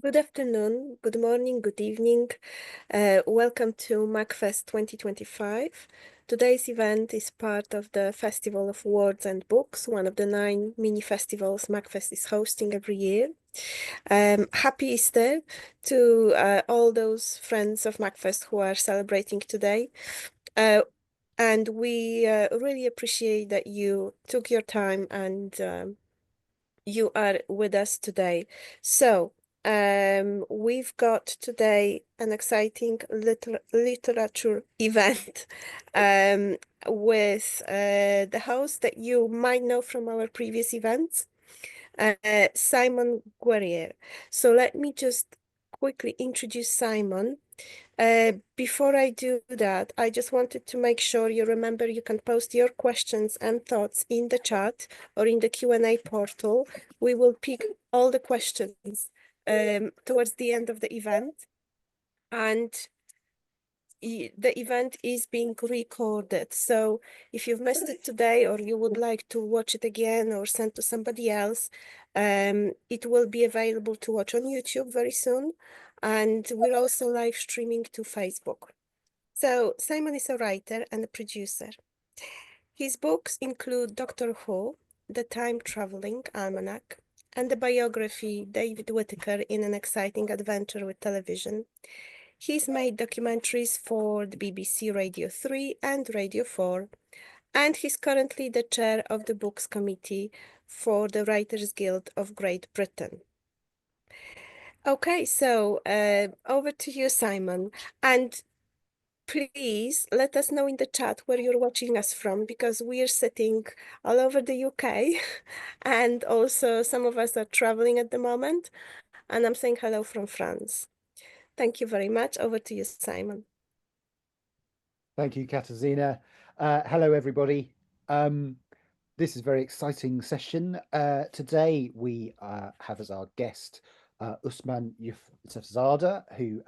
Good afternoon, good morning, good evening. Welcome to MACFEST 2025. Today's event is part of the Festival of Words and Books, one of the 9 mini festivals MACFEST is hosting every year. Happy Easter to all those friends of MACFEST who are celebrating today. And we really appreciate that you took your time and you are with us today. So, we've got today an exciting literature event with the host that you might know from our previous events, Simon Guerrier. So let me just quickly introduce Simon. Before I do that, I just wanted to make sure you remember you can post your questions and thoughts in the chat or in the Q&A portal. We will pick all the questions towards the end of the event. And the event is being recorded. So if you've missed it today or you would like to watch it again or send to somebody else, it will be available to watch on YouTube very soon. And we're also live streaming to Facebook. So Simon is a writer and a producer. His books include Doctor Who, The Time Traveling Almanac, and the biography David Whitaker in an Exciting Adventure with Television. He's made documentaries for the BBC Radio 3 and Radio 4, and he's currently the chair of the Books Committee for the Writers Guild of Great Britain. Okay, so over to you, Simon. And please let us know in the chat where you're watching us from, because we're sitting all over the UK and also some of us are traveling at the moment. And I'm saying hello from France. Thank you very much. Over to you, Simon. Thank you, Katarzyna. Hello, everybody. This is a very exciting session. Today, we have as our guest Osman Yousefzada, who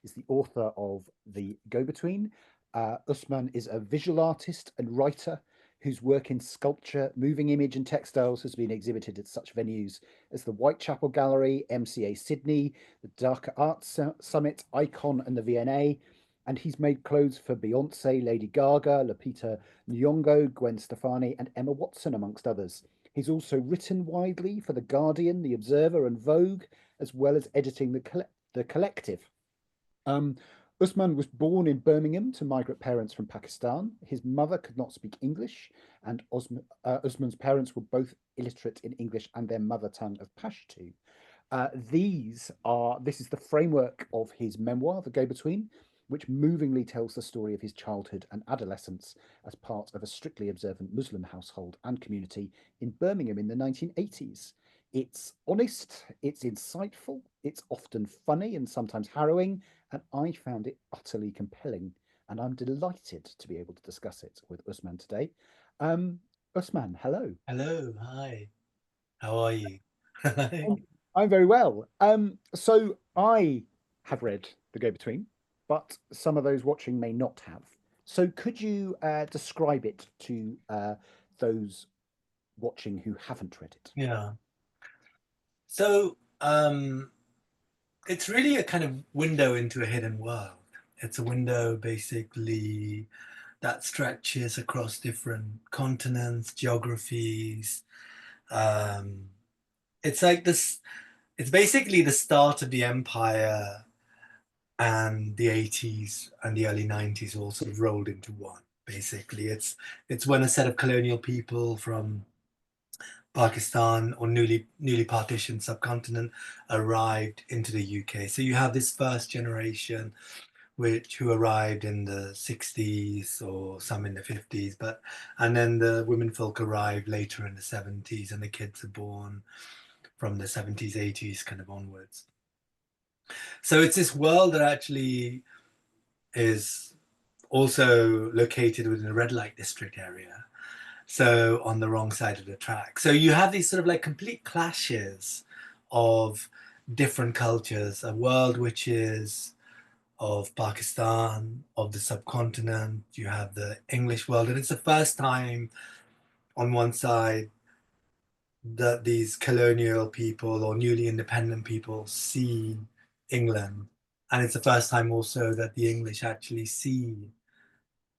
is the author of The Go Between. Osman is a visual artist and writer whose work in sculpture, moving image and textiles has been exhibited at such venues as the Whitechapel Gallery, MCA Sydney, the Darker Arts Summit, Icon and the V&A. And he's made clothes for Beyonce, Lady Gaga, Lupita Nyong'o, Gwen Stefani, and Emma Watson, amongst others. He's also written widely for The Guardian, The Observer, and Vogue, as well as editing The Collective. Usman was born in Birmingham to migrant parents from Pakistan. His mother could not speak English, and Usman's parents were both illiterate in English and their mother tongue of Pashto. This is the framework of his memoir, The Go Between, which movingly tells the story of his childhood and adolescence as part of a strictly observant Muslim household and community in Birmingham in the 1980s. It's honest, it's insightful, it's often funny and sometimes harrowing, and I found it utterly compelling. And I'm delighted to be able to discuss it with Usman today. Usman, hello. Hello, hi. How are you? I'm very well. So I have read The Go Between, but some of those watching may not have. So could you describe it to those watching who haven't read it? Yeah. So it's really a kind of window into a hidden world. It's a window basically that stretches across different continents, geographies. It's like this, it's basically the start of the empire, and the 80s and the early 90s all sort of rolled into one. Basically, it's when a set of colonial people from Pakistan or newly partitioned subcontinent arrived into the UK. So you have this first generation who arrived in the 60s or some in the 50s, and then the women folk arrived later in the 70s, and the kids are born from the 70s, 80s kind of onwards. So it's this world that actually is also located within the red light district area, so on the wrong side of the track. So you have these sort of like complete clashes of different cultures, a world which is of Pakistan, of the subcontinent. You have the English world, and it's the first time on one side that these colonial people or newly independent people see England. And it's the first time also that the English actually see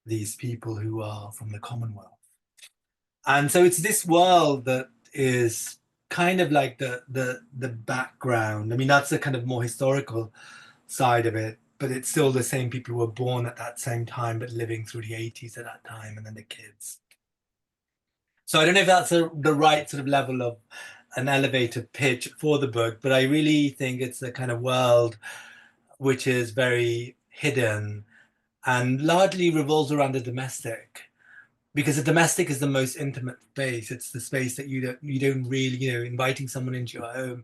these people who are from the Commonwealth. And so it's this world that is kind of like the background. I mean, that's the kind of more historical side of it, but it's still the same people who were born at that same time, but living through the 80s at that time, and then the kids. So I don't know if that's the right sort of level of an elevator pitch for the book, but I really think it's the kind of world which is very hidden and largely revolves around the domestic, because the domestic is the most intimate space. It's the space that you don't really, you know, inviting someone into your home,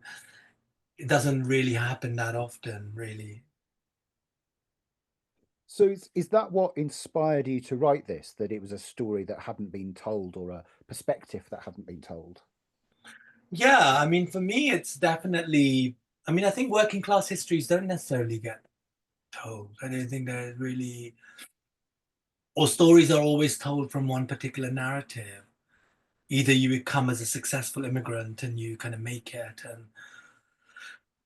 it doesn't really happen that often, really. So is that what inspired you to write this, that it was a story that hadn't been told or a perspective that hadn't been told? Yeah, I mean, for me, it's definitely, I mean, I think working class histories don't necessarily get told. I don't think they're really, or stories are always told from one particular narrative. Either you become as a successful immigrant and you kind of make it and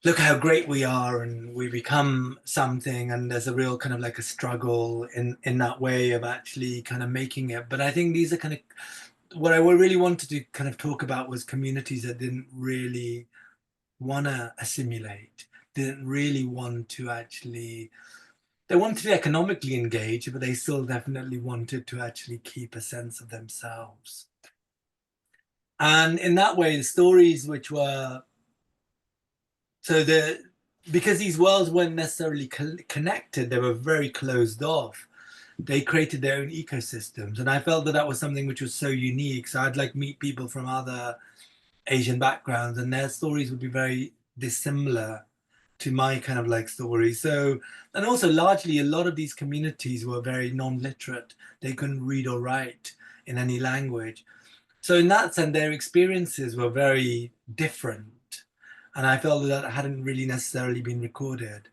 look how great we are and we become something, and there's a real kind of like a struggle in that way of actually kind of making it. But I think these are kind of what I really wanted to kind of talk about was communities that didn't really want to assimilate, didn't really want to actually, they wanted to be economically engaged, but they still definitely wanted to actually keep a sense of themselves. And in that way, the stories which were, so the, because these worlds weren't necessarily connected, they were very closed off. They created their own ecosystems. And I felt that that was something which was so unique. So I'd like meet people from other Asian backgrounds, and their stories would be very dissimilar to my kind of like story. So, and also largely a lot of these communities were very non-literate. They couldn't read or write in any language. So in that sense, their experiences were very different. And I felt that hadn't really necessarily been recorded.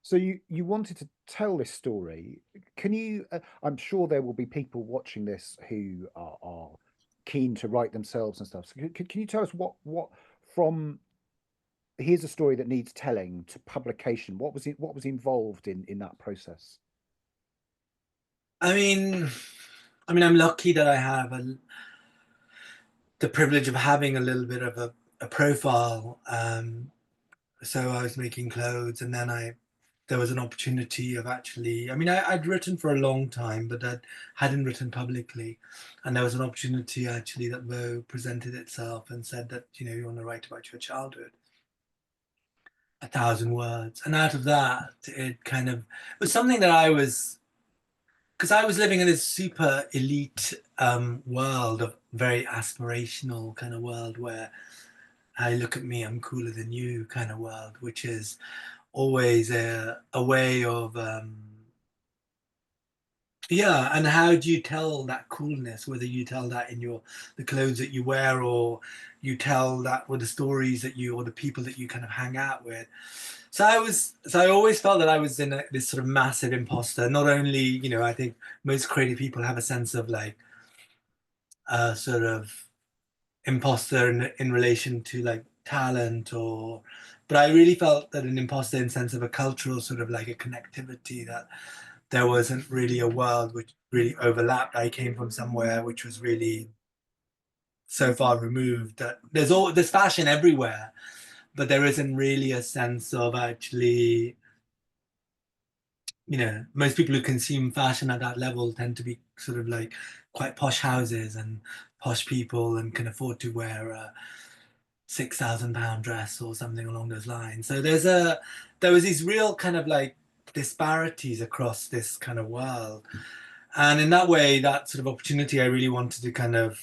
So you wanted to tell this story. Can you? I'm sure there will be people watching this who are keen to write themselves and stuff. So can you tell us what from here's a story that needs telling to publication? What was involved in that process? I mean, I'm lucky that I have the privilege of having a little bit of a profile. So I was making clothes, and then there was an opportunity of actually, I mean, I'd written for a long time, but I hadn't written publicly. And there was an opportunity actually that Vogue presented itself and said that, you know, you want to write about your childhood, 1,000 words. And out of that, it kind of, it was something that I was, because I was living in this super elite world of very aspirational kind of world where I look at me, I'm cooler than you kind of world, which is always a way of yeah. And how do you tell that coolness, whether you tell that in the clothes that you wear, or you tell that with the stories that you, or the people that you kind of hang out with. So I always felt that I was in this sort of massive imposter. Not only, you know, I think most creative people have a sense of like sort of imposter in relation to like talent, or, but I really felt that an imposter in sense of a cultural sort of like a connectivity, that there wasn't really a world which really overlapped. I came from somewhere which was really so far removed that there's fashion everywhere, but there isn't really a sense of actually, you know, most people who consume fashion at that level tend to be sort of like quite posh houses and posh people and can afford to wear a £6,000 dress or something along those lines. So there was these real kind of like disparities across this kind of world. And in that way, that sort of opportunity, I really wanted to kind of,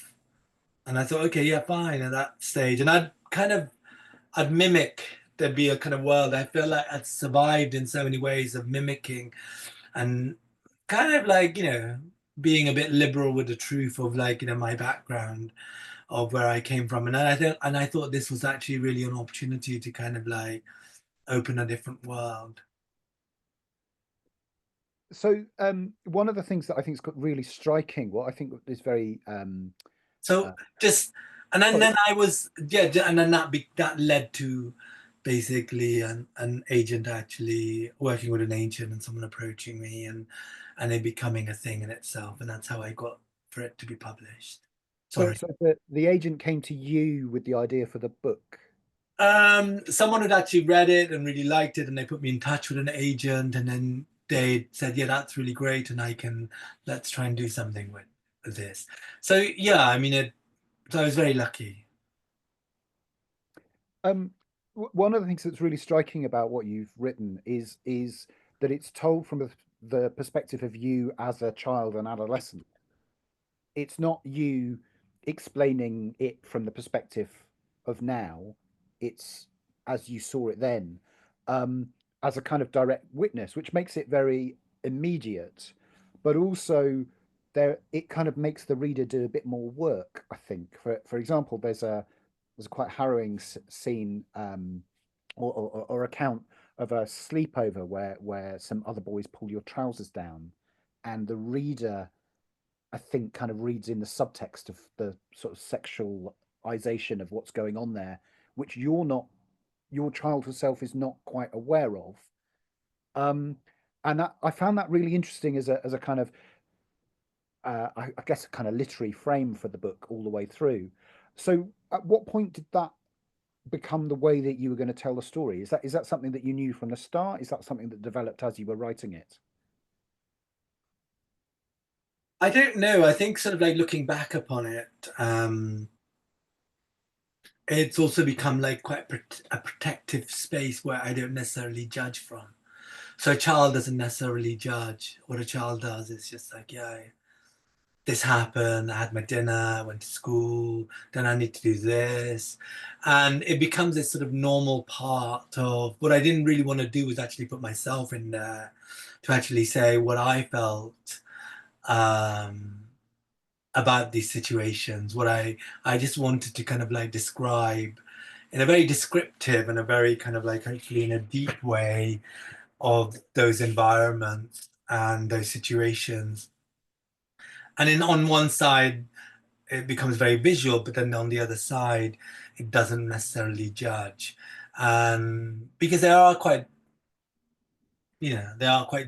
and I thought, okay, yeah, fine at that stage. And I'd mimic, there'd be a kind of world. I feel like I'd survived in so many ways of mimicking and kind of like, you know, being a bit liberal with the truth of like, you know, my background of where I came from. And I thought this was actually really an opportunity to kind of like open a different world. So one of the things that I think is really striking, what I think is very So just, And then I was, yeah, and then that led to basically an agent actually working with an agent and someone approaching me and it becoming a thing in itself. And that's how I got for it to be published. Sorry. So the agent came to you with the idea for the book. Someone had actually read it and really liked it, and they put me in touch with an agent, and then they said, yeah, that's really great, and let's try and do something with this. So yeah, I mean, so I was very lucky. One of the things that's really striking about what you've written is that it's told from the perspective of you as a child and adolescent. It's not you explaining it from the perspective of now. It's as you saw it then, um, as a kind of direct witness, which makes it very immediate, but also there it kind of makes the reader do a bit more work. I think, for example, there's a quite harrowing scene, or account of a sleepover where some other boys pull your trousers down, and the reader, I think, kind of reads in the subtext of the sort of sexualization of what's going on there, which your childhood self is not quite aware of. And I found that really interesting as a kind of, I guess, a kind of literary frame for the book all the way through. So, at what point did that become the way that you were going to tell the story? Is that something that you knew from the start? Is that something that developed as you were writing it? I don't know. I think sort of like looking back upon it, it's also become like quite a protective space where I don't necessarily judge from. So a child doesn't necessarily judge. What a child does is just like, yeah, this happened, I had my dinner, I went to school, then I need to do this. And it becomes this sort of normal part of what I didn't really want to do was actually put myself in there to actually say what I felt about these situations. What I just wanted to kind of like describe in a very descriptive and a very kind of like hopefully in a deep way of those environments and those situations. And in on one side it becomes very visual, but then on the other side it doesn't necessarily judge, and because there are quite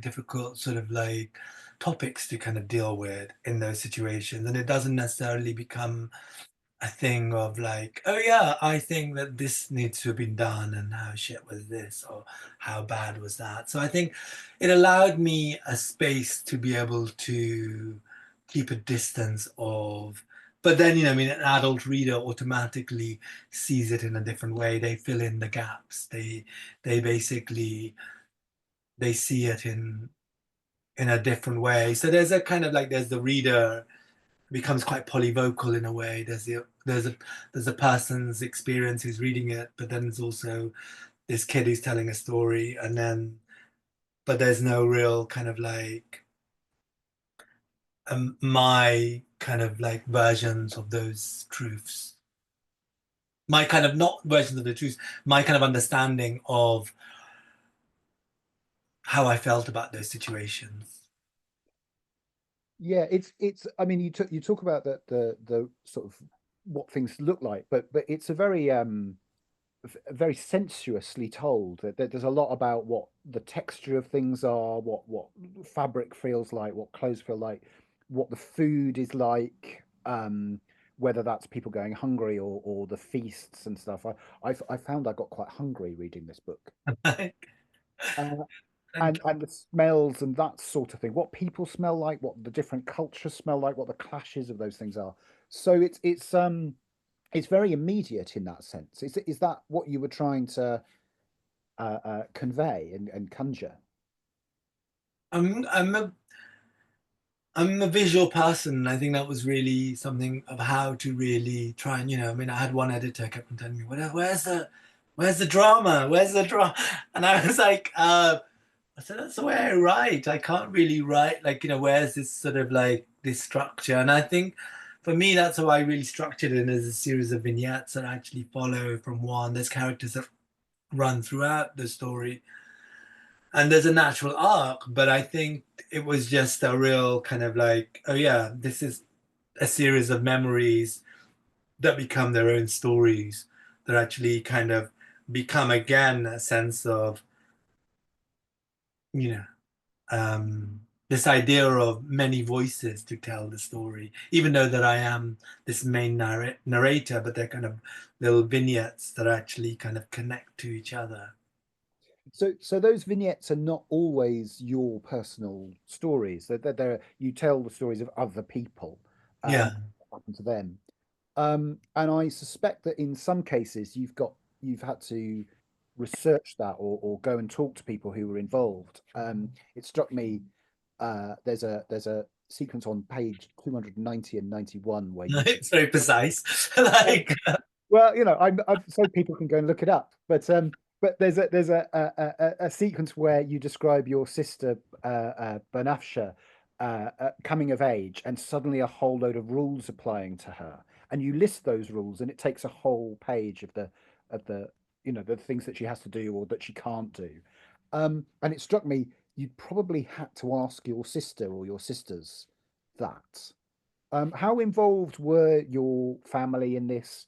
difficult sort of like topics to kind of deal with in those situations, and it doesn't necessarily become a thing of like, oh yeah, I think that this needs to have been done, and how shit was this, or how bad was that. So I think it allowed me a space to be able to keep a distance of, but then, I mean, an adult reader automatically sees it in a different way. They fill in the gaps. They basically they see it in a different way. So there's a kind of like, there's the reader becomes quite polyvocal in a way. There's a person's experience who's reading it, but then there's also this kid who's telling a story, and then but there's no real kind of like my kind of like versions of those truths, my kind of not versions of the truths, my kind of understanding of how I felt about those situations. Yeah, it's. I mean, you talk about the sort of what things look like, but it's a very very sensuously told. There's a lot about what the texture of things are, what fabric feels like, what clothes feel like, what the food is like, whether that's people going hungry or the feasts and stuff. I found I got quite hungry reading this book. Uh, and the smells and that sort of thing, what people smell like, what the different cultures smell like, what the clashes of those things are. So it's very immediate in that sense. Is that what you were trying to convey and conjure? I'm I'm a I'm a visual person, and I think that was really something of how to really try and, I mean, I had one editor kept on telling me, where's the drama? Where's the drama? And I was like, I said, that's the way I write. I can't really write like, where's this sort of like this structure? And I think for me, that's how I really structured it as a series of vignettes that actually follow from one. There's characters that run throughout the story, and there's a natural arc, but I think it was just a real kind of like, oh yeah, this is a series of memories that become their own stories, that actually kind of become again a sense of, you know, this idea of many voices to tell the story, even though that I am this main narrator, but they're kind of little vignettes that actually kind of connect to each other. So those vignettes are not always your personal stories. They're you tell the stories of other people, Yeah. what happened to them. And I suspect that in some cases you've had to research that or go and talk to people who were involved. It struck me there's a sequence on page 290 and 91 where you It's very precise. Like, well, I'm so people can go and look it up. But there's a sequence where you describe your sister Banafsha coming of age, and suddenly a whole load of rules applying to her, and you list those rules, and it takes a whole page of the the things that she has to do or that she can't do. And it struck me you probably had to ask your sister or your sisters that. How involved were your family in this?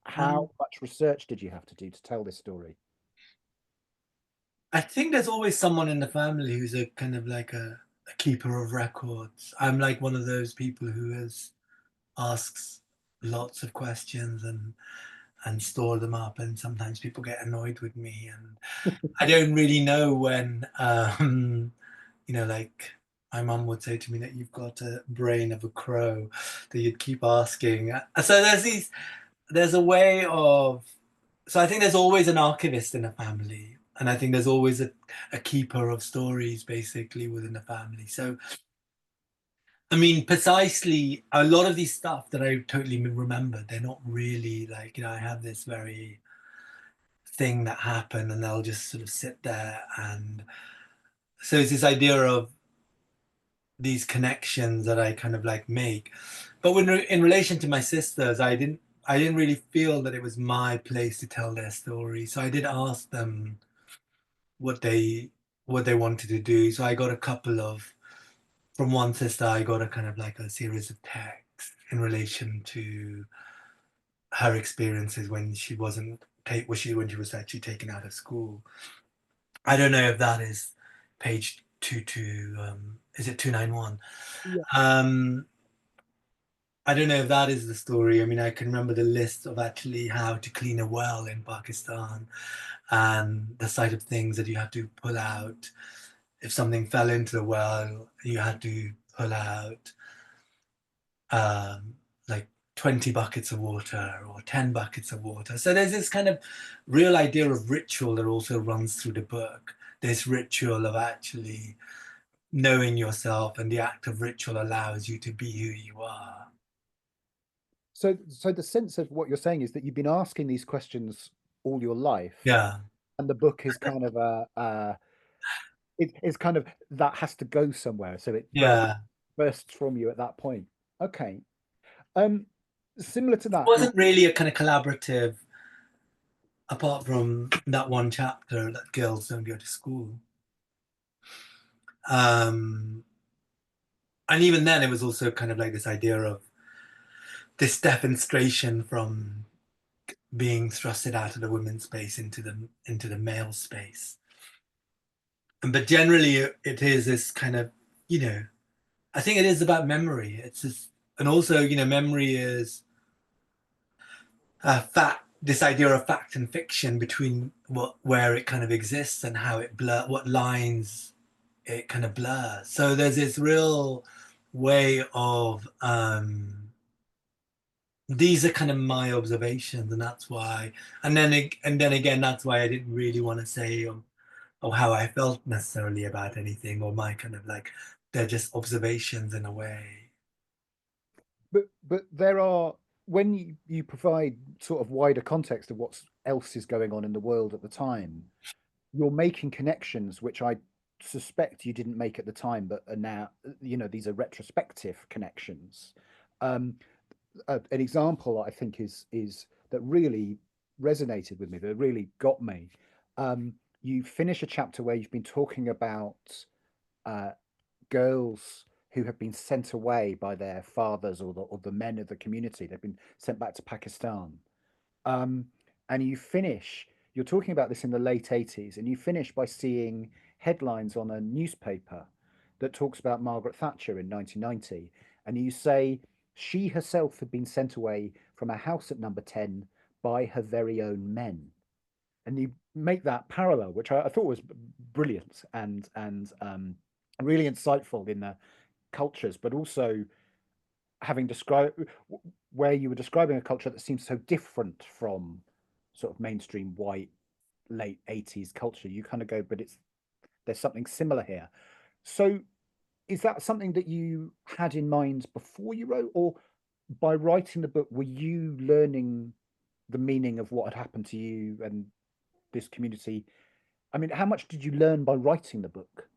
How much research did you have to do to tell this story? I think there's always someone in the family who's a kind of like a keeper of records. I'm like one of those people who asks lots of questions and store them up, and sometimes people get annoyed with me, and I don't really know when like my mum would say to me that you've got a brain of a crow, that you'd keep asking. So there's a way of, so I think there's always an archivist in a family, and I think there's always a keeper of stories basically within the family. So I mean, precisely, a lot of these stuff that I totally remember, they're not really like, I have this very thing that happened, and they'll just sort of sit there. And so it's this idea of these connections that I kind of like make. But when in relation to my sisters, I didn't really feel that it was my place to tell their story. So I did ask them what they wanted to do. So I got a couple of, from one sister, I got a kind of like a series of texts in relation to her experiences when she wasn't when she was actually taken out of school. I don't know if that is page is it 291? Yeah. I don't know if that is the story. I mean, I can remember the list of actually how to clean a well in Pakistan, and the side of things that you had to pull out. If something fell into the well, you had to pull out like 20 buckets of water or 10 buckets of water. So there's this kind of real idea of ritual that also runs through the book. This ritual of actually knowing yourself, and the act of ritual allows you to be who you are. So the sense of what you're saying is that you've been asking these questions all your life, Yeah. and the book is kind of it's kind of that has to go somewhere, so it Yeah. bursts from you at that point. Okay. Um, Similar to It that, wasn't really a kind of collaborative, apart from that one chapter that girls don't go to school. And even then, it was also kind of like this idea of this demonstration from being thrusted out of the women's space into the male space. But generally, it is this kind of, I think it is about memory. It's just, and also, memory is fact. This idea of fact and fiction, between where it kind of exists and how it what lines it kind of blurs. So there's this real way of these are kind of my observations, and that's why. And then again, that's why I didn't really want to say or how I felt necessarily about anything, or my kind of like, they're just observations in a way. but there are when you provide sort of wider context of what else is going on in the world at the time, you're making connections which I suspect you didn't make at the time, but are now, these are retrospective connections. Um, an example I think is that really resonated with me, that really got me. You finish a chapter where you've been talking about girls who have been sent away by their fathers or the men of the community. They've been sent back to Pakistan. And you're talking about this in the late 80s, and you finish by seeing headlines on a newspaper that talks about Margaret Thatcher in 1990. And you say she herself had been sent away from a house at number 10 by her very own men. And you make that parallel, which I thought was brilliant and really insightful in the cultures, but also having described where you were describing a culture that seems so different from sort of mainstream white late 80s culture. You kind of go, but there's something similar here. So is that something that you had in mind before you wrote, or by writing the book were you learning the meaning of what had happened to you and this community? I mean, how much did you learn by writing the book?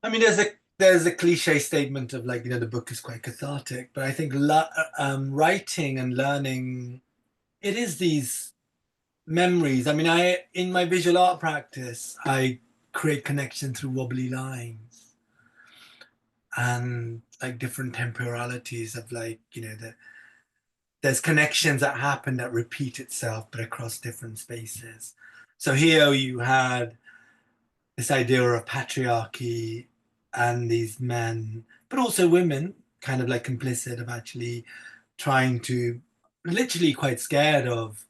I mean, there's a cliche statement of like, the book is quite cathartic, but I think writing and learning, it is these memories. I mean, in my visual art practice, I create connection through wobbly lines and like different temporalities of like, there's connections that happen that repeat itself, but across different spaces. So here you had this idea of patriarchy and these men, but also women, kind of like complicit of actually trying to, literally quite scared of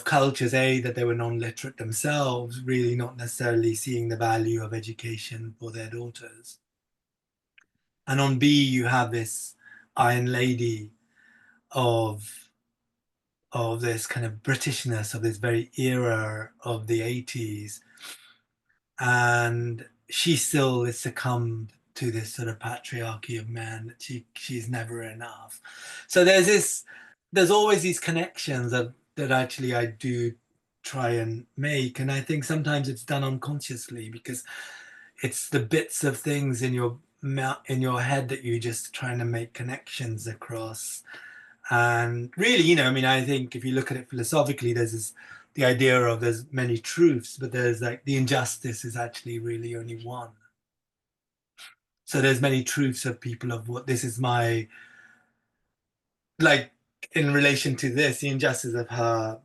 cultures, A, that they were non-literate themselves, really not necessarily seeing the value of education for their daughters. And on B, you have this Iron Lady of this kind of Britishness, of this very era of the 80s. And she still is succumbed to this sort of patriarchy of men. She's never enough. So there's always these connections that actually I do try and make. And I think sometimes it's done unconsciously because it's the bits of things in your head that you're just trying to make connections across. And really, I mean, I think if you look at it philosophically, there's the idea of there's many truths, but there's like the injustice is actually really only one. So there's many truths of people of what this is my, like in relation to this, the injustice of her.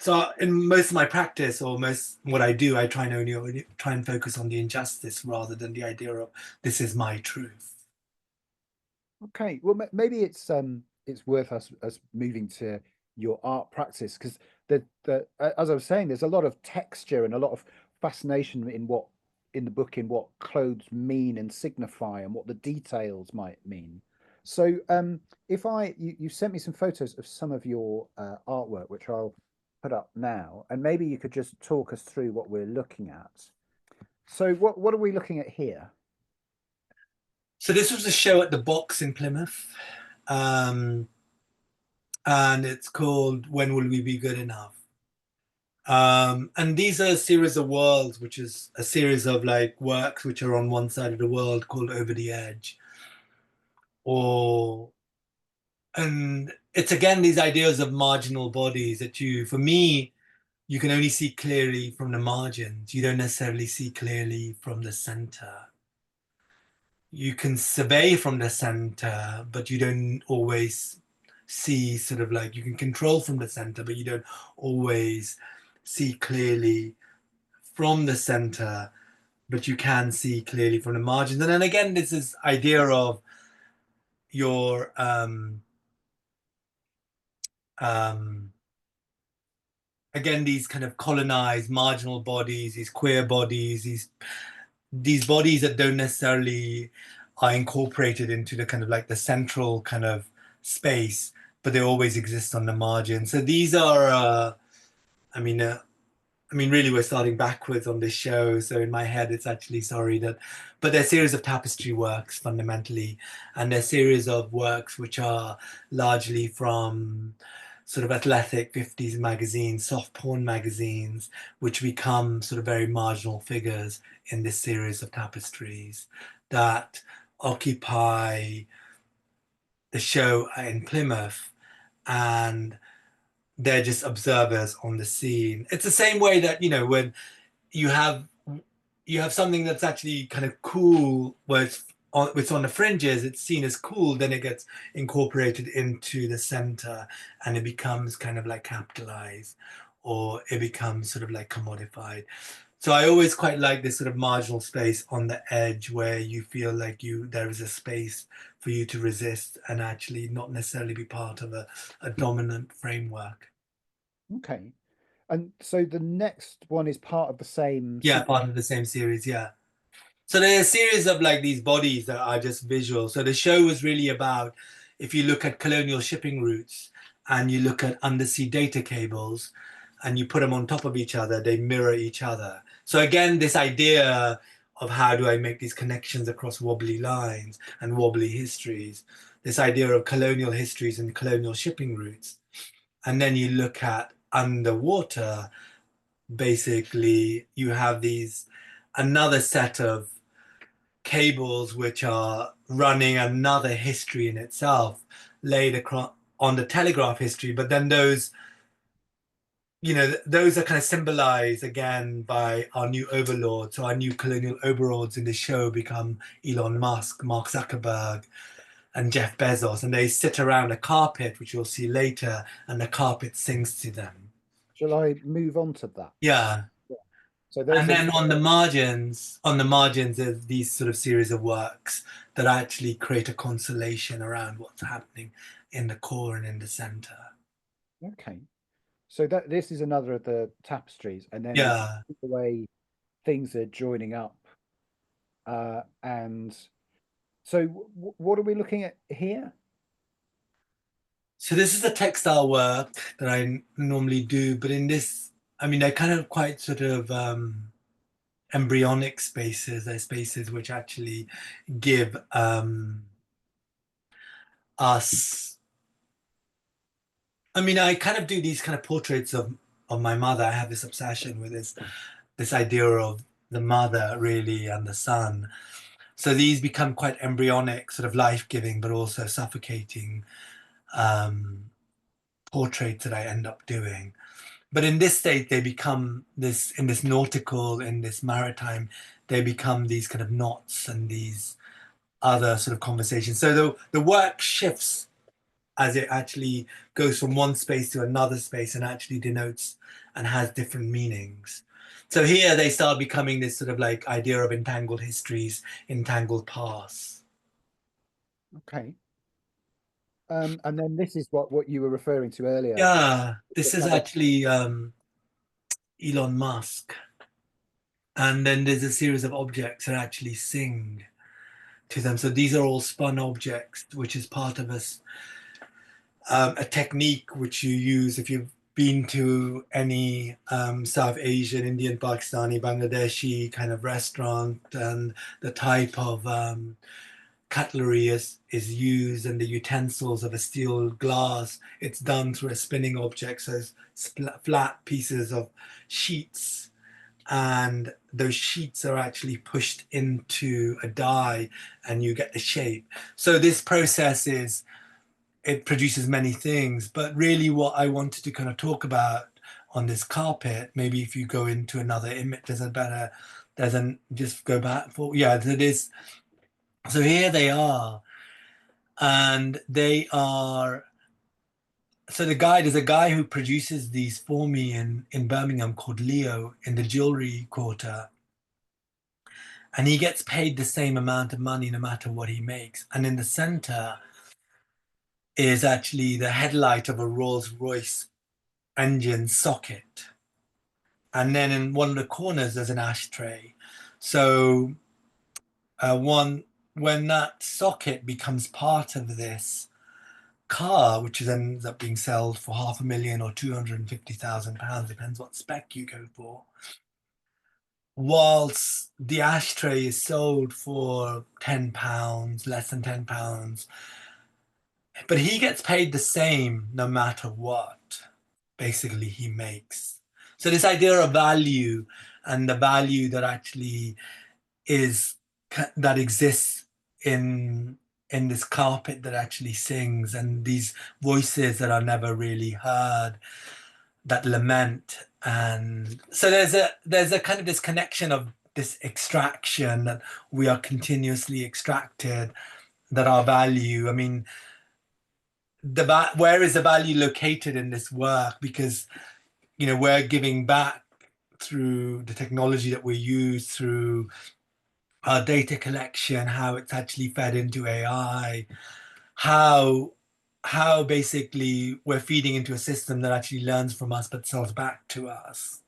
So in most of my practice or most what I do, I try and focus on the injustice rather than the idea of this is my truth. Okay, well, maybe it's worth us moving to your art practice, because as I was saying, there's a lot of texture and a lot of fascination in the book in what clothes mean and signify and what the details might mean. So if you sent me some photos of some of your artwork, which I'll put up now, and maybe you could just talk us through what we're looking at. So what are we looking at here? So this was a show at the Box in Plymouth, and it's called When Will We Be Good Enough? And these are a series of worlds, which is a series of like works which are on one side of the world called Over the Edge. And it's again these ideas of marginal bodies that for me, you can only see clearly from the margins. You don't necessarily see clearly from the center. You can survey from the center, but you don't always see sort of like, you can control from the center, but you don't always see clearly from the center, but you can see clearly from the margins. And then again, this is idea of your again, these kind of colonized marginal bodies, these queer bodies, these bodies that don't necessarily are incorporated into the kind of like the central kind of space, but they always exist on the margin. So these are, I mean, really we're starting backwards on this show. So in my head, it's actually but they're a series of tapestry works fundamentally, and they're a series of works which are largely from sort of athletic 50s magazines, soft porn magazines, which become sort of very marginal figures in this series of tapestries that occupy the show in Plymouth, and they're just observers on the scene. It's the same way that, when you have you have something that's actually kind of cool, where it's on the fringes, it's seen as cool, then it gets incorporated into the center and it becomes kind of like capitalized, or it becomes sort of like commodified. So I always quite like this sort of marginal space on the edge where you feel like there is a space for you to resist and actually not necessarily be part of a dominant framework. Okay. And so the next one is part of the same Yeah, series. part of the same series, yeah. So there are a series of like these bodies that are just visual. So the show was really about, if you look at colonial shipping routes and you look at undersea data cables and you put them on top of each other, they mirror each other. So again, this idea of how do I make these connections across wobbly lines and wobbly histories, this idea of colonial histories and colonial shipping routes. And then you look at underwater, basically you have another set of cables which are running another history in itself, laid across on the telegraph history, but then those those are kind of symbolized again by our new overlords. So our new colonial overlords in the show become Elon Musk, Mark Zuckerberg, and Jeff Bezos, and they sit around a carpet, which you'll see later, and the carpet sings to them. Shall I move on to that? Yeah. So there's And then on the margins, there's these sort of series of works that actually create a constellation around what's happening in the core and in the center. Okay. So this is another of the tapestries, and then Yeah. the way things are joining up. And so what are we looking at here? So this is the textile work that I normally do, but in this, I mean, they're kind of quite sort of embryonic spaces. They're spaces which actually give us, I mean, I kind of do these kind of portraits of my mother. I have this obsession with this idea of the mother really and the son. So these become quite embryonic, sort of life-giving, but also suffocating portraits that I end up doing. But in this state, they become in this nautical, in this maritime, they become these kind of knots and these other sort of conversations. So the work shifts as it actually goes from one space to another space and actually denotes and has different meanings. So here they start becoming this sort of like idea of entangled histories, entangled pasts. Okay. And then this is what you were referring to earlier. Yeah, this is actually Elon Musk. And then there's a series of objects that actually sing to them. So these are all spun objects, which is part of a technique which you use if you've been to any South Asian, Indian, Pakistani, Bangladeshi kind of restaurant, and the type of cutlery is used and the utensils of a steel glass. It's done through a spinning object, so it's flat pieces of sheets, and those sheets are actually pushed into a die and you get the shape. So this process it produces many things, but really what I wanted to kind of talk about on this carpet, maybe if you go into another image, just go back for, yeah, it is. So here they are, and they are, so there's a guy who produces these for me in Birmingham called Leo in the jewelry quarter. And he gets paid the same amount of money no matter what he makes. And in the center is actually the headlight of a Rolls-Royce engine socket. And then in one of the corners, there's an ashtray. So when that socket becomes part of this car, which ends up being sold for £500,000 or £250,000, depends what spec you go for, whilst the ashtray is sold for £10, less than £10, but he gets paid the same no matter what basically he makes. So this idea of value and the value that actually that exists in this carpet that actually sings, and these voices that are never really heard that lament. And so there's a kind of this connection of this extraction, that we are continuously extracted, that our value, I mean, where is the value located in this work? Because, you know, we're giving back through the technology that we use, through our data collection, how it's actually fed into AI, how basically we're feeding into a system that actually learns from us but sells back to us.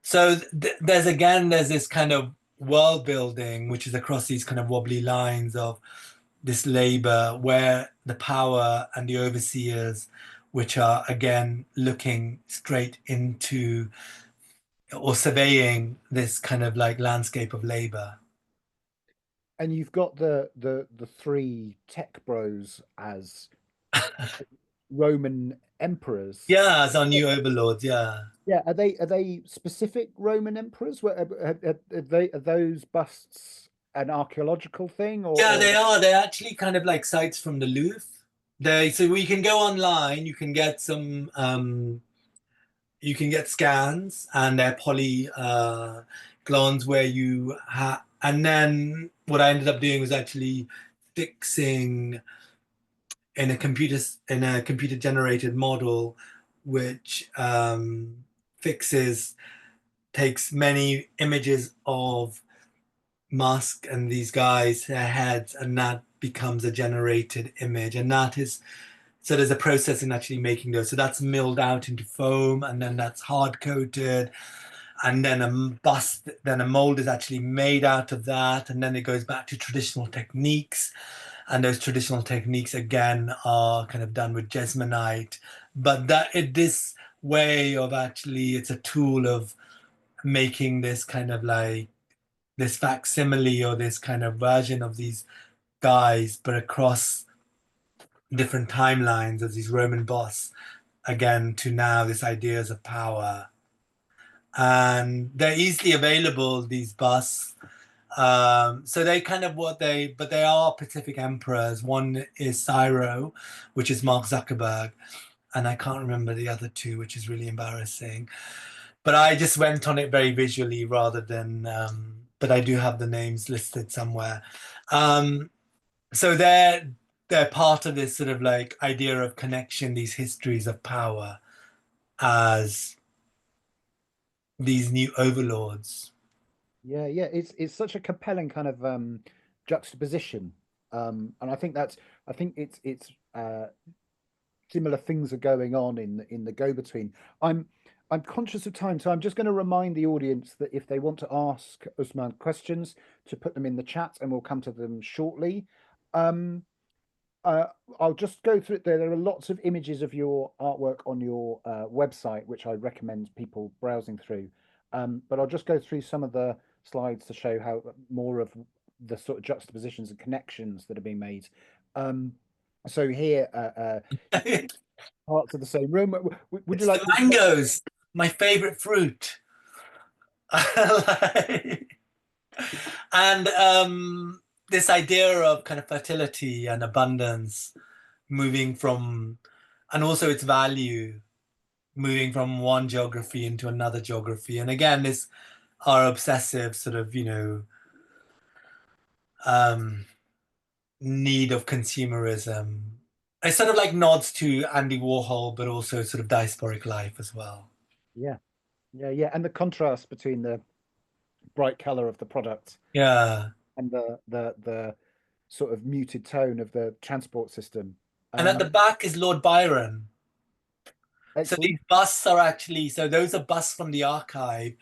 So there's this kind of world building which is across these kind of wobbly lines of this labor, where the power and the overseers, which are again looking straight into or surveying this kind of like landscape of labor. And you've got the three tech bros as Roman emperors. Yeah, as our new overlords. Yeah. Yeah, are they specific Roman emperors? Are those busts an archaeological thing, Yeah, or they are. They're actually kind of like sites from the Louvre. So we can go online. You can get some. You can get scans, and they're polygons where you have. And then what I ended up doing was actually fixing in a computer generated model, which fixes takes many images of Musk and these guys, their heads, and that becomes a generated image. And that is, so there's a process in actually making those. So that's milled out into foam, and then that's hard coated, and then then a mold is actually made out of that, and then it goes back to traditional techniques. And those traditional techniques again are kind of done with jesmonite, but this way of actually, it's a tool of making this kind of like this facsimile or this kind of version of these guys, but across different timelines as these Roman boss, again, to now this ideas of power. And they're easily available, these busts. So they kind of but they are Pacific emperors. One is Cyro, which is Mark Zuckerberg, and I can't remember the other two, which is really embarrassing. But I just went on it very visually rather than, but I do have the names listed somewhere. So they're part of this sort of like idea of connection, these histories of power as these new overlords. yeah, it's such a compelling kind of juxtaposition, and I think it's similar things are going on in the go between. I'm conscious of time, so I'm just going to remind the audience that if they want to ask Usman questions, to put them in the chat, and we'll come to them shortly. Um, I'll just go through it. There are lots of images of your artwork on your website, which I recommend people browsing through. But I'll just go through some of the slides to show how more of the sort of juxtapositions and connections that are being made. So here, parts of the same room. Would It's you like the mangoes, my favorite fruit. And this idea of kind of fertility and abundance moving from, and also its value moving from one geography into another geography. And again, this our obsessive sort of, need of consumerism. It sort of like nods to Andy Warhol, but also sort of diasporic life as well. Yeah, and the contrast between the bright color of the product, Yeah, and the sort of muted tone of the transport system. and at the back is Lord Byron. So Excellent. these busts are actually, so those are busts from the archive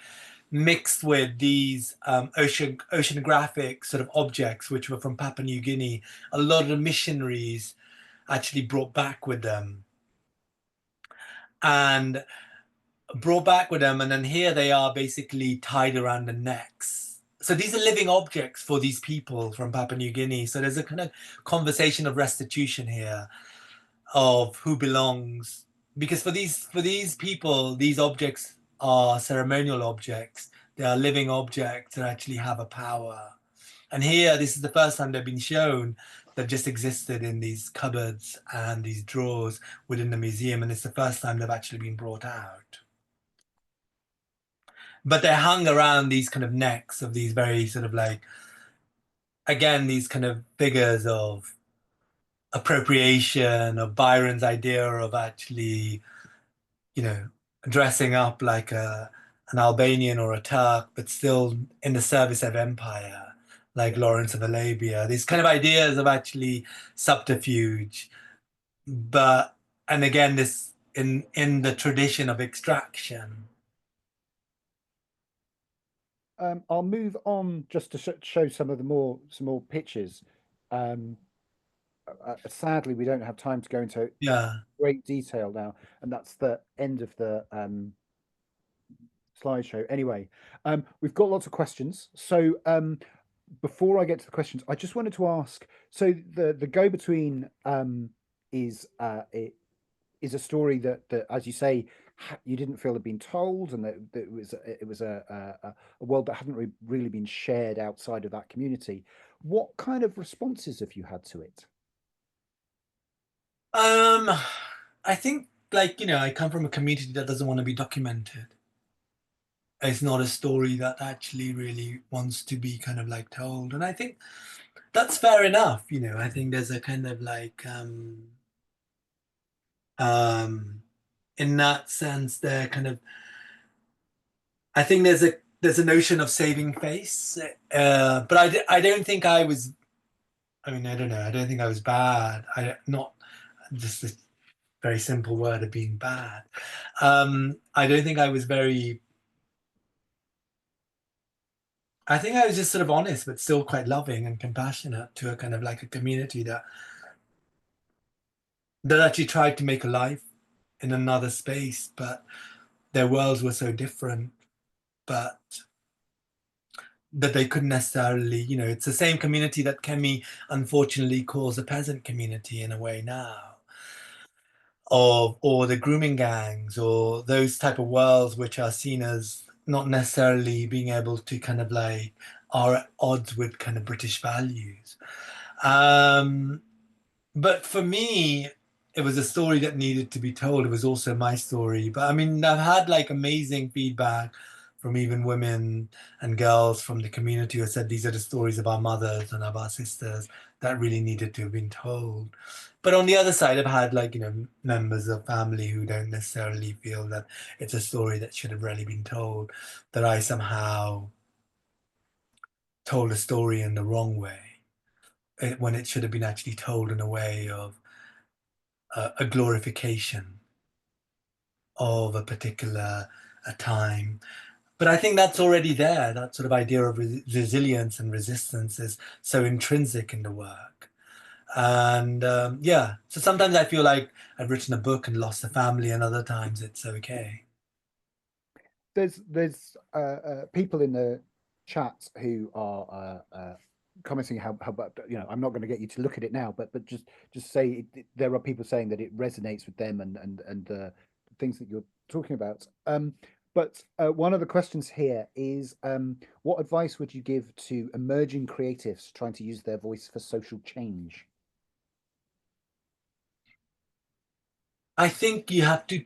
mixed with these oceanographic sort of objects, which were from Papua New Guinea. A lot of the missionaries actually brought back with them. And then here they are basically tied around the necks. So these are living objects for these people from Papua New Guinea. So there's a kind of conversation of restitution here, of who belongs, because for these people, these objects are ceremonial objects. They are living objects that actually have a power. And here, this is the first time they've been shown. They've just existed in these cupboards and these drawers within the museum, and it's the first time they've actually been brought out. but they're hung around these kind of necks of these very sort of like, again, these kind of figures of appropriation, of Byron's idea of actually, you know, dressing up like an Albanian or a Turk, but still in the service of empire, like Lawrence of Arabia. These kind of ideas of actually subterfuge, but and again, this in the tradition of extraction. I'll move on just to show some more pictures. Sadly, we don't have time to go into great detail now, and that's the end of the slideshow. Anyway, we've got lots of questions. So before I get to the questions, I just wanted to ask. So the Go Between is a story that as you say, you didn't feel had been told, and that it was a world that hadn't really been shared outside of that community. What kind of responses have you had to it? I think, like, you know, I come from a community that doesn't want to be documented. It's not a story that actually really wants to be kind of like told, and I think that's fair enough. You know, I think there's a kind of like in that sense, they're kind of, I think there's a notion of saving face, but I don't think I was. I mean, I don't know. I don't think I was bad. I not just this very simple word of being bad. I don't think I was very. I think I was just sort of honest, but still quite loving and compassionate to a kind of like a community that actually tried to make a life in another space, but their worlds were so different, but that they couldn't necessarily, you know, it's the same community that Kemi unfortunately calls a peasant community in a way now, or the grooming gangs, or those type of worlds which are seen as not necessarily being able to kind of like are at odds with kind of British values. But for me, it was a story that needed to be told. It was also my story. But I mean, I've had like amazing feedback from even women and girls from the community who said these are the stories of our mothers and of our sisters that really needed to have been told. But on the other side, I've had like, you know, members of family who don't necessarily feel that it's a story that should have really been told, that I somehow told a story in the wrong way, when it should have been actually told in a way of a glorification of a particular time. But I think that's already there. That sort of idea of resilience and resistance is so intrinsic in the work. And yeah, so sometimes I feel like I've written a book and lost a family, and other times it's okay. There's people in the chat who are commenting how you know, I'm not going to get you to look at it now, but just say there are people saying that it resonates with them and things that you're talking about. But one of the questions here is, what advice would you give to emerging creatives trying to use their voice for social change? I think you have to.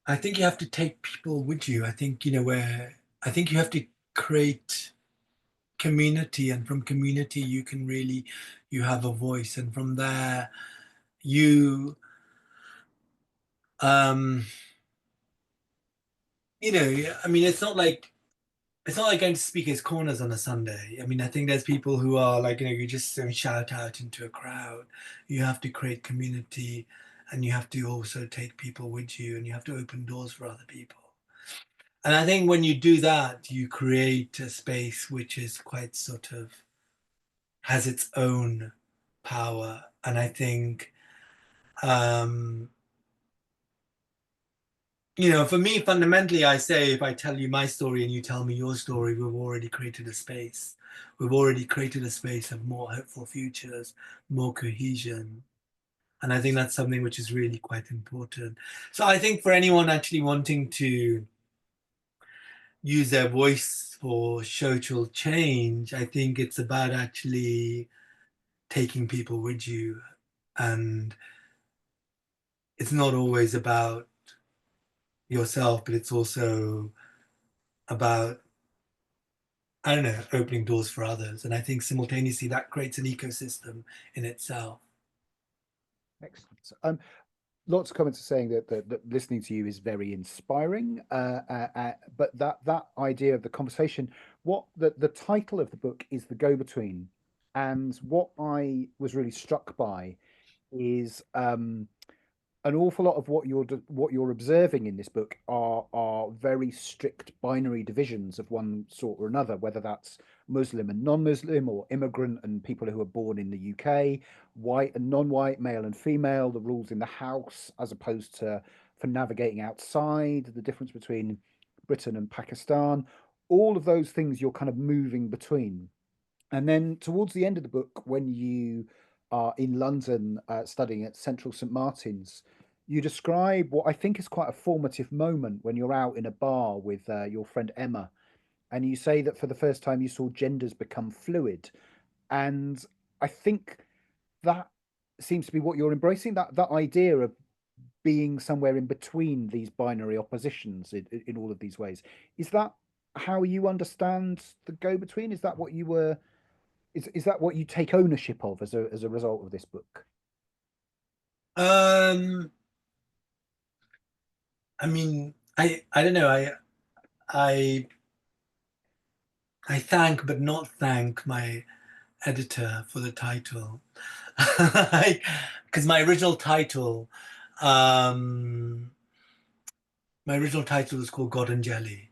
I think you have to take people with you. I think, you know, where I think you have to create community, and from community you can really, you have a voice, and from there you you know, I mean, it's not like going to speakers corners on a Sunday. I mean, I think there's people who are like, you know, you just don't shout out into a crowd. You have to create community, and you have to also take people with you, and you have to open doors for other people. And I think when you do that, you create a space which is quite sort of has its own power. And I think, you know, for me, fundamentally, I say if I tell you my story and you tell me your story, we've already created a space. We've already created a space of more hopeful futures, more cohesion. And I think that's something which is really quite important. So I think for anyone actually wanting to use their voice for social change, I think it's about actually taking people with you. And it's not always about yourself, but it's also about, I don't know, opening doors for others. And I think simultaneously that creates an ecosystem in itself. Excellent. Lots of comments are saying that listening to you is very inspiring. But that idea of the conversation, what the title of the book is The Go Between, and what I was really struck by is an awful lot of what you're observing in this book are very strict binary divisions of one sort or another, whether that's Muslim and non-Muslim, or immigrant and people who are born in the UK, white and non-white, male and female, the rules in the house as opposed to for navigating outside, the difference between Britain and Pakistan, all of those things you're kind of moving between. And then towards the end of the book, when you are in London studying at Central St Martin's, you describe what I think is quite a formative moment when you're out in a bar with your friend Emma, and you say that for the first time you saw genders become fluid. And I think that seems to be what you're embracing, that idea of being somewhere in between these binary oppositions in all of these ways. Is that how you understand the go between? Is that what you were? Is that what you take ownership of as a result of this book? I mean, I don't know. I I thank but not thank my editor for the title, because um, my original title was called God and Jelly,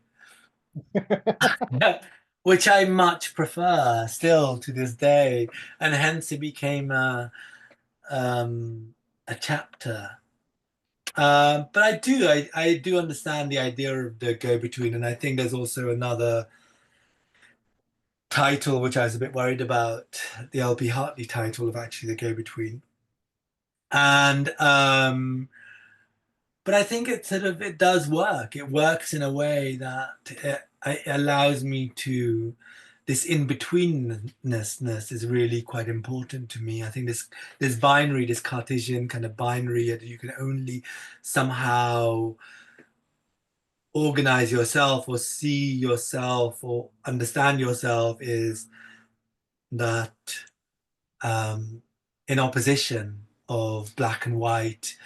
which I much prefer still to this day, and hence it became a chapter. But I do understand the idea of the go-between, and I think there's also another title which I was a bit worried about, the L.P. Hartley title of actually the go-between. And but I think it does work. It works in a way that it allows me to, this in-betweenness is really quite important to me. I think this binary, this Cartesian kind of binary that you can only somehow organize yourself or see yourself or understand yourself, is that in opposition of black and white,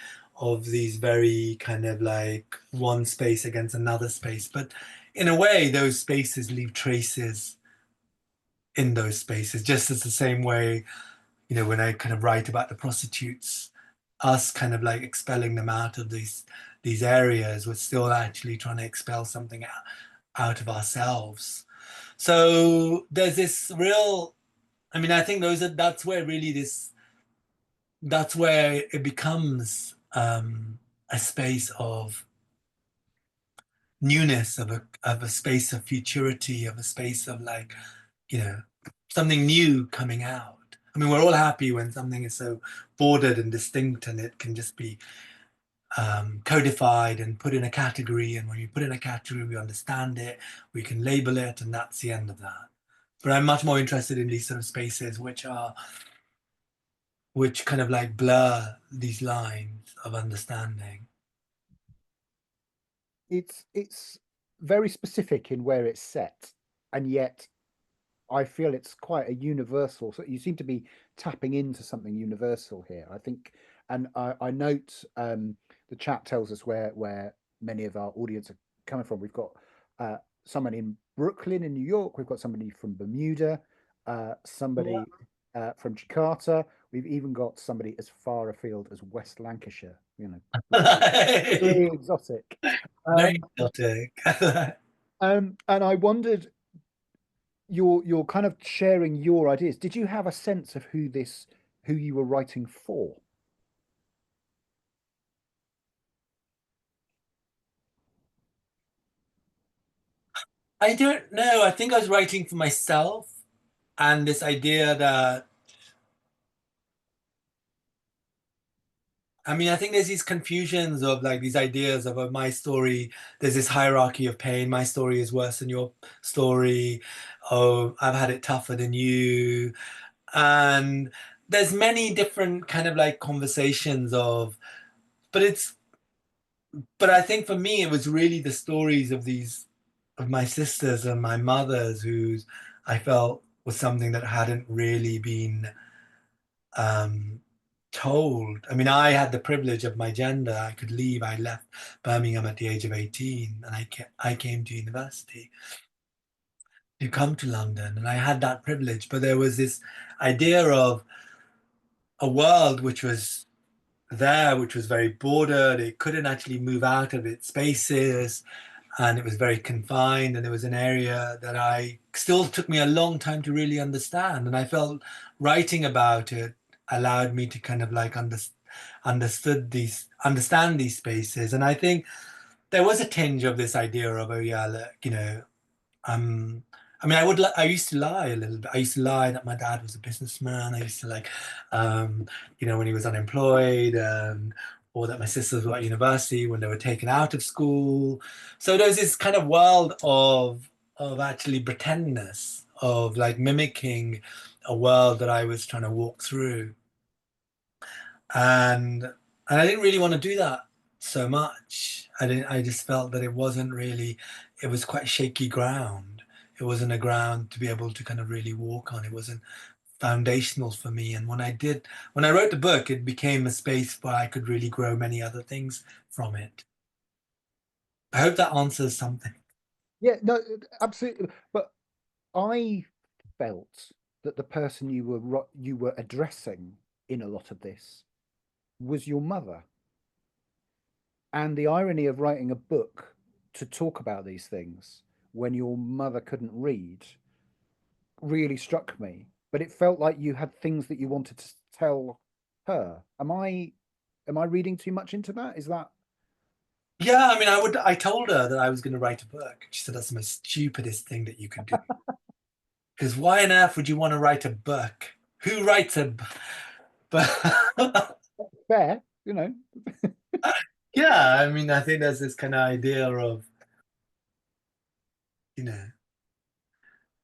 of these very kind of like one space against another space. But in a way, those spaces leave traces in those spaces, just as the same way, you know, when I kind of write about the prostitutes, us kind of like expelling them out of these areas, we're still actually trying to expel something out of ourselves. So there's this real, I mean, I think that's where really that's where it becomes a space of newness, of a space of futurity, of a space of like, you know, something new coming out. I mean, we're all happy when something is so bordered and distinct, and it can just be codified and put in a category. And when you put in a category, we understand it, we can label it, and that's the end of that. But I'm much more interested in these sort of spaces which kind of like blur these lines of understanding. It's very specific in where it's set, and yet I feel it's quite a universal. So you seem to be tapping into something universal here, I think. And I note the chat tells us where many of our audience are coming from. We've got someone in Brooklyn in New York. We've got somebody from Bermuda, somebody from Jakarta. We've even got somebody as far afield as West Lancashire. You know, very exotic. Very exotic. And I wondered, you're kind of sharing your ideas. Did you have a sense of who you were writing for? I don't know. I think I was writing for myself, and this idea that, I mean, I think there's these confusions of like these ideas of my story. There's this hierarchy of pain. My story is worse than your story. Oh, I've had it tougher than you. And there's many different kind of like conversations of, but I think for me, it was really the stories of these of my sisters and my mother's, who's I felt was something that hadn't really been um, told. I mean, I had the privilege of my gender. I could leave. I left Birmingham at the age of 18, and I came to university to come to London, and I had that privilege. But there was this idea of a world which was there, which was very bordered. It couldn't actually move out of its spaces, and it was very confined. And it was an area that I still took me a long time to really understand. And I felt writing about it allowed me to kind of like understand these spaces. And I think there was a tinge of this idea of, oh yeah, look, um, I mean, I used to lie a little bit. I used to lie that my dad was a businessman. I used to like, when he was unemployed, or that my sisters were at university when they were taken out of school. So there's this kind of world of actually pretendness, of like mimicking a world that I was trying to walk through, and I didn't really want to do that so much. I just felt that it wasn't really. It was quite shaky ground. It wasn't a ground to be able to kind of really walk on. It wasn't foundational for me. And when I wrote the book, it became a space where I could really grow many other things from it. I hope that answers something. Yeah, no, absolutely. But I felt that the person you were addressing in a lot of this was your mother. And the irony of writing a book to talk about these things when your mother couldn't read really struck me. But it felt like you had things that you wanted to tell her. Am I reading too much into that? Is that Yeah, I mean, I told her that I was going to write a book. She said, that's the most stupidest thing that you could do. Because why on earth would you want to write a book? Who writes a book? fair, Yeah, I mean, I think there's this kind of idea of,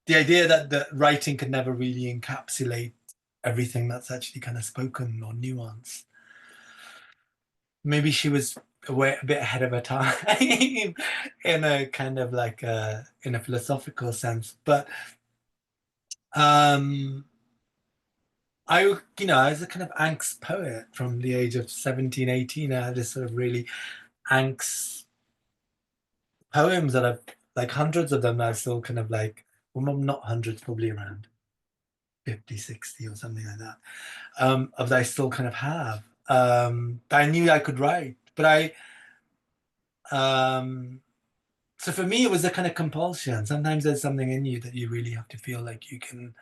the idea that the writing could never really encapsulate everything that's actually kind of spoken or nuanced. Maybe she was a bit ahead of her time in a kind of like in a philosophical sense. But I was a kind of angst poet from the age of 17, 18. I had this sort of really angst poems that I've like hundreds of them that are still kind of like, well, not hundreds, probably around 50, 60 or something like that, of that I still kind of have. That I knew I could write. But so for me, it was a kind of compulsion. Sometimes there's something in you that you really have to feel like you can.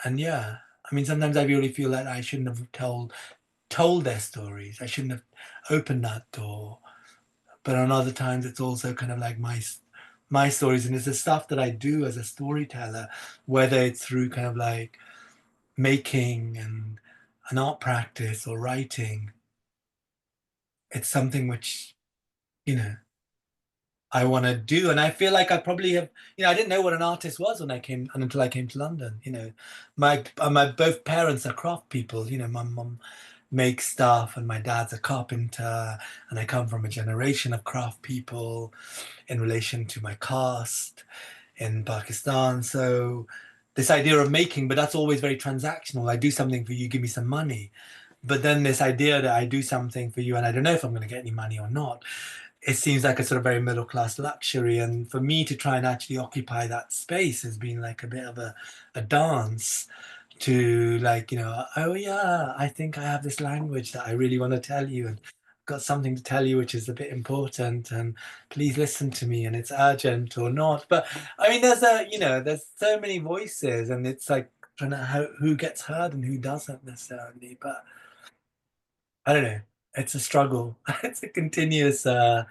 And yeah, I mean, sometimes I really feel like I shouldn't have told their stories. I shouldn't have opened that door. But on other times, it's also kind of like my stories, and it's the stuff that I do as a storyteller, whether it's through kind of like making and an art practice or writing. It's something which I want to do, and I feel like I probably have. I didn't know what an artist was when I came, and until I came to London. My both parents are craft people. My mum makes stuff, and my dad's a carpenter, and I come from a generation of craft people in relation to my caste in Pakistan. So this idea of making, but that's always very transactional. I do something for you, give me some money. But then this idea that I do something for you and I don't know if I'm going to get any money or not, it seems like a sort of very middle class luxury. And for me to try and actually occupy that space has been like a bit of a dance to like, oh yeah, I think I have this language that I really want to tell you, and got something to tell you which is a bit important, and please listen to me, and it's urgent or not. But I mean, there's so many voices, and it's like trying to who gets heard and who doesn't necessarily. But I don't know. It's a struggle. It's a continuous path.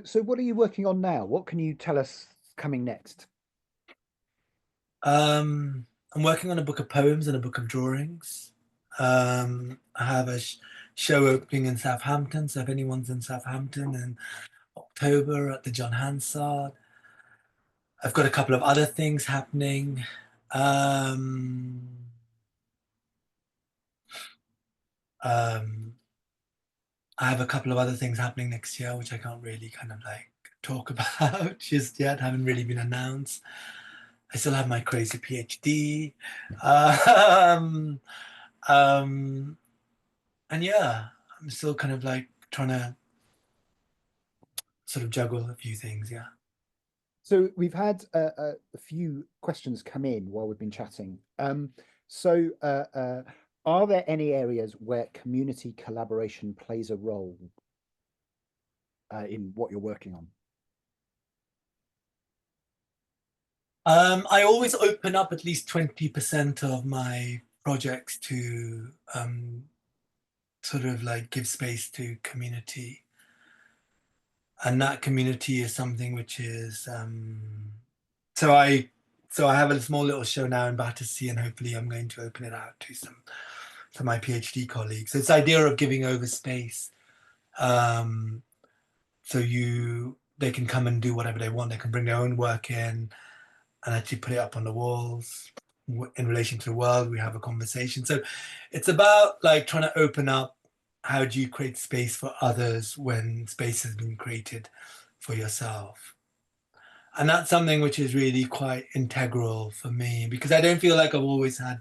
so what are you working on now? What can you tell us coming next? I'm working on a book of poems and a book of drawings. I have a show opening in Southampton, so if anyone's in Southampton in October at the John Hansard. I've got a couple of other things happening. Um, I have a couple of other things happening next year, which I can't really kind of like talk about just yet, haven't really been announced. I still have my crazy PhD. Um, and yeah, I'm still kind of like trying to sort of juggle a few things, yeah. So we've had a few questions come in while we've been chatting. Are there any areas where community collaboration plays a role in what you're working on? I always open up at least 20% of my projects to sort of like give space to community. And that community is something which is so I have a small little show now in Battersea, and hopefully I'm going to open it out to my PhD colleagues. So it's the idea of giving over space. So they can come and do whatever they want. They can bring their own work in and actually put it up on the walls in relation to the world. We have a conversation. So it's about like trying to open up. How do you create space for others when space has been created for yourself? And that's something which is really quite integral for me, because I don't feel like I've always had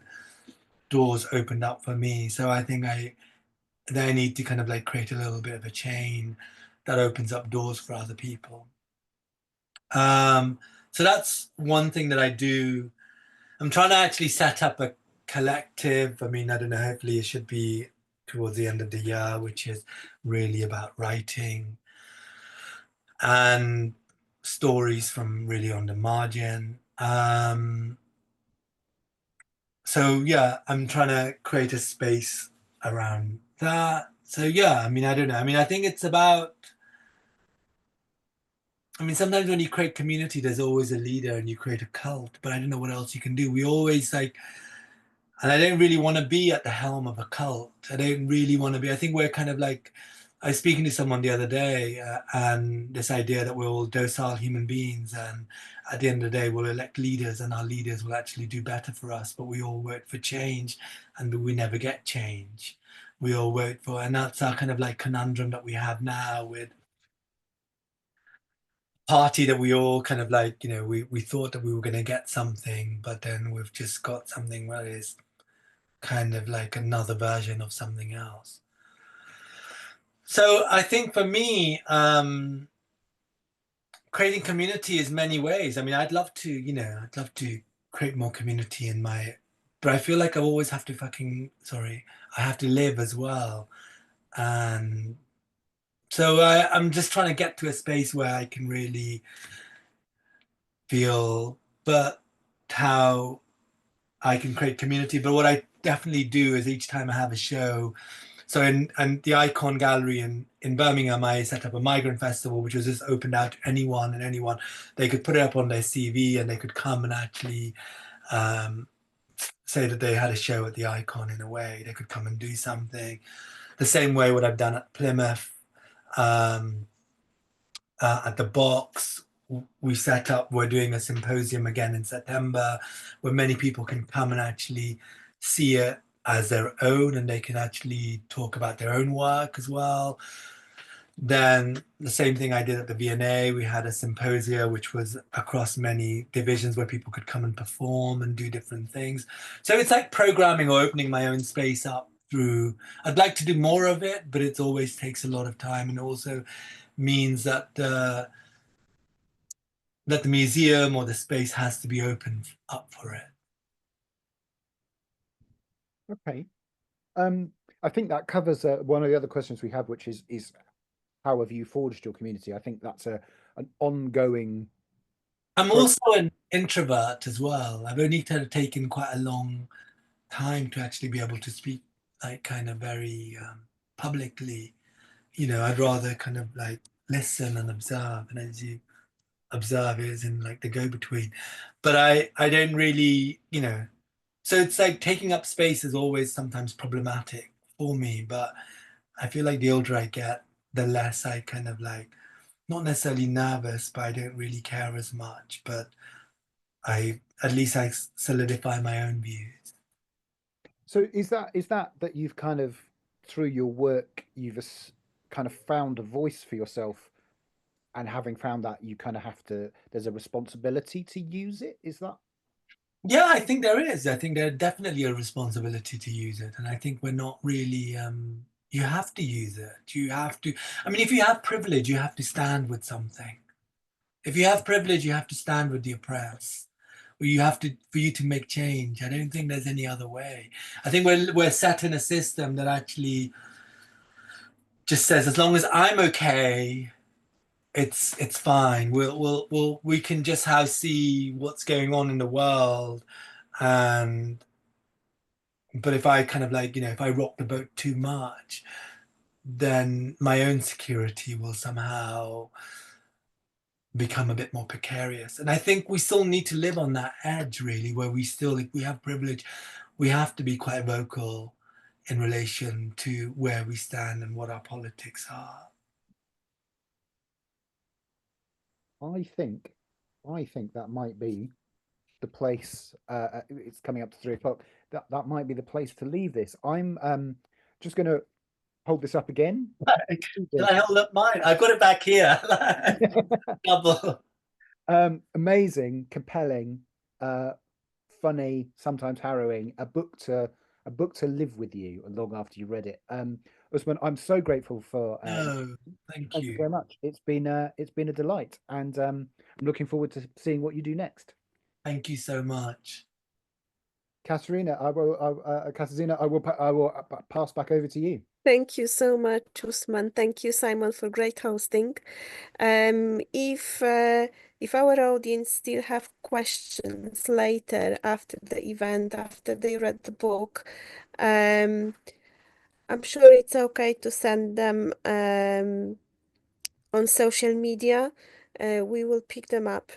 doors opened up for me. So I think I need to kind of like create a little bit of a chain that opens up doors for other people. So that's one thing that I do. I'm trying to actually set up a collective. I mean, I don't know, hopefully it should be towards the end of the year, which is really about writing and stories from really on the margin. So yeah, I'm trying to create a space around that. So yeah, I mean, I don't know. I mean, I think it's about, I mean, sometimes when you create community, there's always a leader and you create a cult, but I don't know what else you can do. We always like, and I don't really want to be at the helm of a cult. I don't really want to be. I think we're kind of like, I was speaking to someone the other day, and this idea that we're all docile human beings, and at the end of the day, we'll elect leaders, and our leaders will actually do better for us. But we all work for change, and we never get change. We all work for, and that's our kind of like conundrum that we have now with party that we all kind of like, you know, we thought that we were going to get something, but then we've just got something where it's kind of like another version of something else. So I think for me, creating community is many ways. I mean, I'd love to, you know, I'd love to create more community in my, but I feel like I always have to I have to live as well. And so I'm just trying to get to a space where I can really feel, but how I can create community. But what I definitely do is each time I have a show, so in the Icon Gallery in Birmingham, I set up a migrant festival, which was just opened out to anyone, and anyone, they could put it up on their CV and they could come and actually say that they had a show at the Icon. In a way, they could come and do something. The same way what I've done at Plymouth, at the Box, we're doing a symposium again in September where many people can come and actually see it as their own, and they can actually talk about their own work as well. Then the same thing I did at the V&A, we had a symposia which was across many divisions where people could come and perform and do different things. So it's like programming or opening my own space up through, I'd like to do more of it, but it always takes a lot of time, and also means that the museum or the space has to be open up for it. Okay. I think that covers one of the other questions we have, which is how have you forged your community? I think that's an ongoing. I'm also an introvert as well. I've only kind of taken quite a long time to actually be able to speak like kind of very publicly. You know, I'd rather kind of like listen and observe, and as you observe is in like the go-between. But I don't really, you know, so it's like taking up space is always sometimes problematic for me, but I feel like the older I get, the less I kind of like, not necessarily nervous, but I don't really care as much. But at least I solidify my own views. So is that you've kind of, through your work, you've kind of found a voice for yourself, and having found that, you kind of have to, there's a responsibility to use it. Is that? Yeah, I think there is. I think there's definitely a responsibility to use it. And I think we're not really, you have to use it. You have to, I mean, if you have privilege, you have to stand with something. If you have privilege, you have to stand with the oppressed. Or you have to, for you to make change. I don't think there's any other way. I think we're set in a system that actually just says, as long as I'm okay, it's fine. We can just see what's going on in the world. And but if I kind of like, if I rock the boat too much, then my own security will somehow become a bit more precarious. And I think we still need to live on that edge, really, where we still, if we have privilege, we have to be quite vocal in relation to where we stand and what our politics are. I think that might be the place. It's coming up to 3 o'clock. That might be the place to leave this. I'm just going to hold this up again. Can I hold up mine? I've got it back here. Double. Amazing, compelling, funny, sometimes harrowing. A book to live with you long after you read it. Osman, I'm so grateful for. Thank Thank you very much. It's been a delight, and I'm looking forward to seeing what you do next. Thank you so much. Katarina, Katarzyna, I will pass back over to you. Thank you so much, Usman. Thank you, Simon, for great hosting. If our audience still have questions later after the event, after they read the book, I'm sure it's okay to send them on social media. We will pick them up.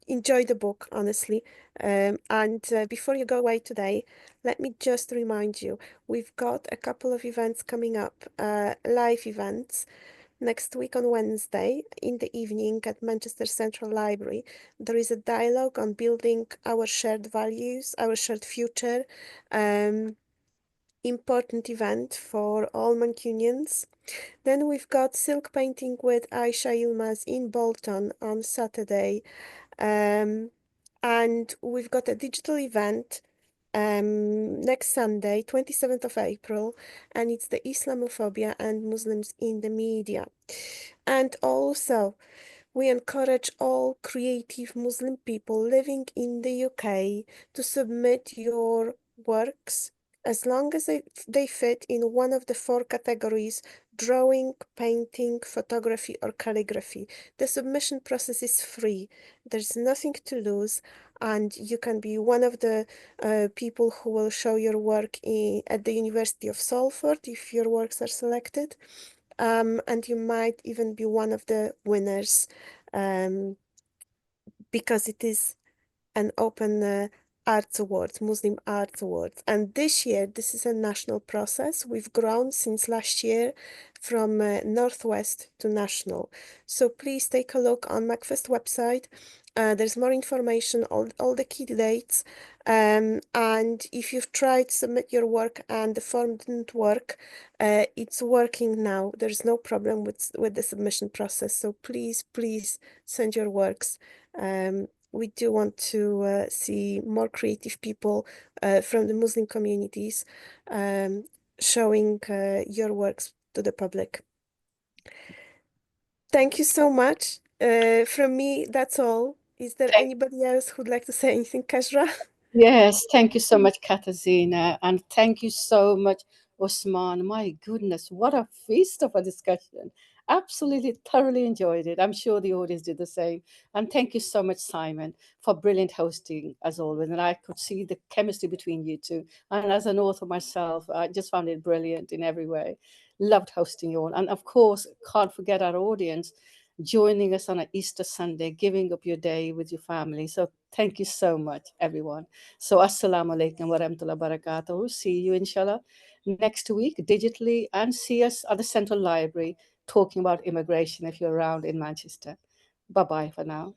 Enjoy the book, honestly. And before you go away today, let me just remind you, we've got a couple of events coming up, live events. Next week on Wednesday in the evening at Manchester Central Library, there is a dialogue on building our shared values, our shared future. Important event for all Mancunians. Then we've got silk painting with Aisha Yilmaz in Bolton on Saturday. And we've got a digital event next Sunday, 27th of April, and it's the Islamophobia and Muslims in the media. And also, we encourage all creative Muslim people living in the UK to submit your works as long as they fit in one of the 4 categories: drawing, painting, photography, or calligraphy. The submission process is free. There's nothing to lose, and you can be one of the people who will show your work at the University of Salford if your works are selected. And you might even be one of the winners because it is an open arts awards, Muslim arts awards. And this year, this is a national process. We've grown since last year from Northwest to national. So please take a look on MACFEST website. There's more information, all the key dates. And if you've tried to submit your work and the form didn't work, it's working now. There's no problem with the submission process. So please send your works. We do want to see more creative people from the Muslim communities showing your works to the public. Thank you so much. From me, that's all. Is there anybody else who'd like to say anything, Kashra? Yes, thank you so much, Katarzyna, and thank you so much, Osman. My goodness, what a feast of a discussion. Absolutely thoroughly enjoyed it. I'm sure the audience did the same. And thank you so much, Simon, for brilliant hosting as always. And I could see the chemistry between you two. And as an author myself, I just found it brilliant in every way. Loved hosting you all. And of course, can't forget our audience joining us on an Easter Sunday, giving up your day with your family. So thank you so much, everyone. So assalamu alaikum wa rahmatullahi wa barakatuh. See you, inshallah, next week digitally, and see us at the Central Library talking about immigration if you're around in Manchester. Bye-bye for now.